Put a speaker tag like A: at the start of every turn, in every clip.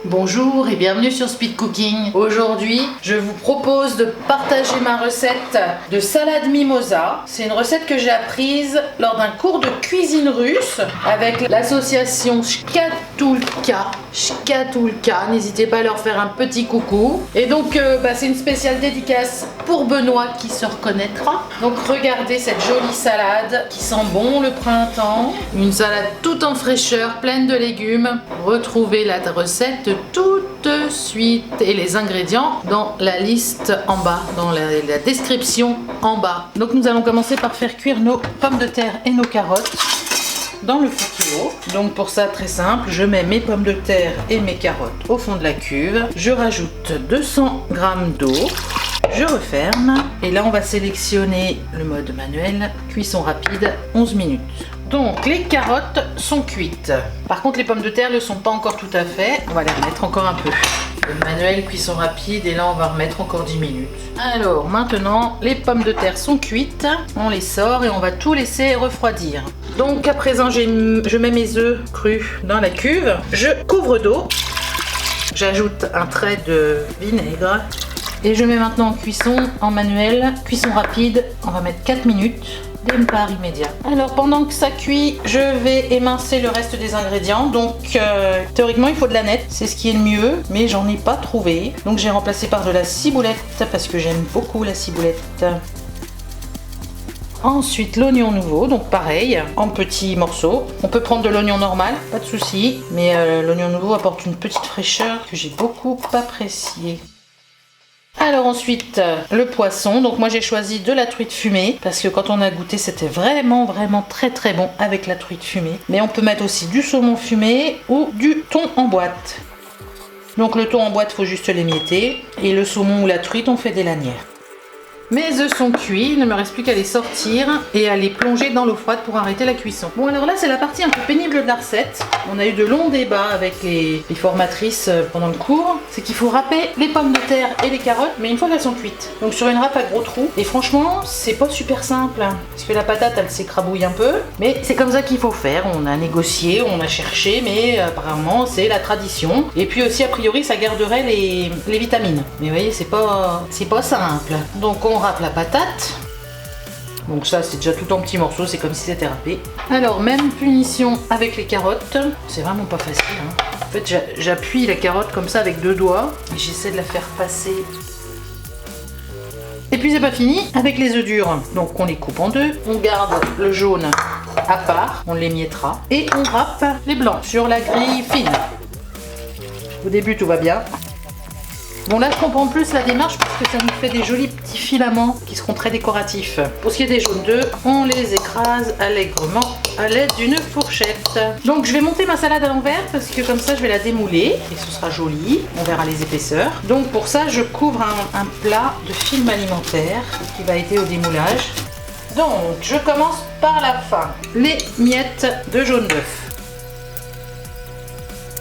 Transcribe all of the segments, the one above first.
A: Bonjour et bienvenue sur Speed Cooking. Aujourd'hui, je vous propose de partager ma recette de salade mimosa. C'est une recette que j'ai apprise lors d'un cours de cuisine russe avec l'association Shkatulka. N'hésitez pas à leur faire un petit coucou. Et donc, c'est une spéciale dédicace pour Benoît qui se reconnaîtra. Donc, regardez cette jolie salade qui sent bon le printemps. Une salade toute en fraîcheur, pleine de légumes. Retrouvez la recette tout de suite et les ingrédients dans la liste en bas, dans la description en bas. Donc nous allons commencer par faire cuire nos pommes de terre et nos carottes dans le four. Donc pour ça, très simple, je mets mes pommes de terre et mes carottes au fond de la cuve. Je rajoute 200 g d'eau. Je referme et là on va sélectionner le mode manuel, cuisson rapide, 11 minutes. Donc les carottes sont cuites. Par contre les pommes de terre ne le sont pas encore tout à fait. On va les remettre encore un peu. Le manuel, cuisson rapide, et là on va remettre encore 10 minutes. Alors maintenant les pommes de terre sont cuites. On les sort et on va tout laisser refroidir. Donc à présent je mets mes œufs crus dans la cuve. Je couvre d'eau. J'ajoute un trait de vinaigre. Et je mets maintenant en cuisson en manuel, cuisson rapide, on va mettre 4 minutes, départ immédiat. Alors pendant que ça cuit, je vais émincer le reste des ingrédients. Donc théoriquement il faut de la nette, c'est ce qui est le mieux, mais j'en ai pas trouvé. Donc j'ai remplacé par de la ciboulette parce que j'aime beaucoup la ciboulette. Ensuite l'oignon nouveau, donc pareil, en petits morceaux. On peut prendre de l'oignon normal, pas de souci, mais l'oignon nouveau apporte une petite fraîcheur que j'ai beaucoup appréciée. Alors ensuite le poisson, donc moi j'ai choisi de la truite fumée parce que quand on a goûté c'était vraiment très bon avec la truite fumée. Mais on peut mettre aussi du saumon fumé ou du thon en boîte. Donc le thon en boîte, faut juste l'émietter, et le saumon ou la truite on fait des lanières. Mes œufs sont cuits, il ne me reste plus qu'à les sortir et à les plonger dans l'eau froide pour arrêter la cuisson. Bon alors là c'est la partie un peu pénible de la recette. On a eu de longs débats avec les formatrices pendant le cours. C'est qu'il faut râper les pommes de terre et les carottes, mais une fois qu'elles sont cuites. Donc sur une râpe à gros trous. Et franchement c'est pas super simple, parce que la patate elle s'écrabouille un peu. Mais c'est comme ça qu'il faut faire. On a négocié, on a cherché, mais apparemment c'est la tradition. Et puis aussi a priori ça garderait les vitamines. Mais vous voyez c'est pas simple. Donc on râpe la patate. Donc ça c'est déjà tout en petits morceaux, c'est comme si c'était râpé. Alors même punition avec les carottes. C'est vraiment pas facile. En fait j'appuie la carotte comme ça avec 2 doigts et j'essaie de la faire passer. Et puis c'est pas fini avec les œufs durs. Donc on les coupe en deux. On garde le jaune à part, on l'émiettera. Et on râpe les blancs sur la grille fine. Au début tout va bien. Bon là je comprends plus la démarche parce que ça nous fait des jolis petits filaments qui seront très décoratifs. Pour ce qui est des jaunes d'œufs, on les écrase allègrement à l'aide d'une fourchette. Donc je vais monter ma salade à l'envers parce que comme ça je vais la démouler et ce sera joli, on verra les épaisseurs. Donc pour ça je couvre un plat de film alimentaire qui va aider au démoulage. Donc je commence par la fin. Les miettes de jaune d'œuf.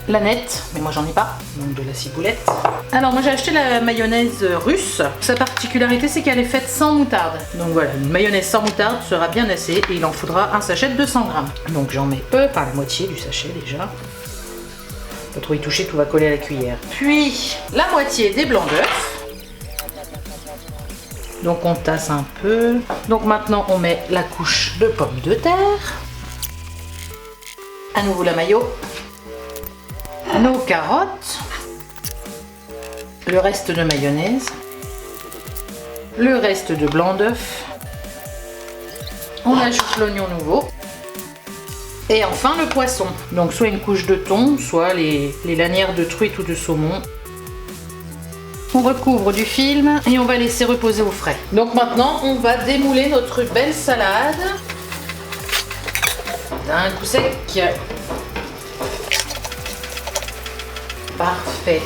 A: La nette, mais moi j'en ai pas, donc de la ciboulette. Alors moi j'ai acheté la mayonnaise russe. Sa particularité c'est qu'elle est faite sans moutarde. Donc voilà, une mayonnaise sans moutarde sera bien assez et il en faudra un sachet de 200 g. Donc j'en mets peu, enfin la moitié du sachet déjà. Pas trop y toucher, tout va coller à la cuillère. Puis la moitié des blancs d'œufs. Donc on tasse un peu. Donc maintenant on met la couche de pommes de terre. À nouveau la mayo. Nos carottes, le reste de mayonnaise, le reste de blanc d'œuf, on ajoute l'oignon nouveau et enfin le poisson. Donc soit une couche de thon, soit les lanières de truite ou de saumon. On recouvre du film et on va laisser reposer au frais. Donc maintenant on va démouler notre belle salade d'un coup sec. Parfait.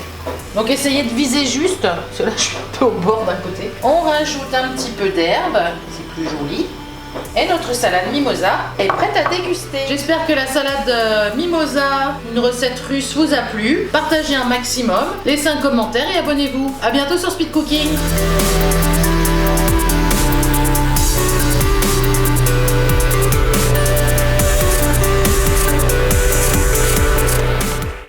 A: Donc essayez de viser juste, parce que là je suis un peu au bord d'un côté. On rajoute un petit peu d'herbe, c'est plus joli. Et notre salade mimosa est prête à déguster. J'espère que la salade mimosa, une recette russe, vous a plu. Partagez un maximum, laissez un commentaire et abonnez-vous. A bientôt sur Speed Cooking.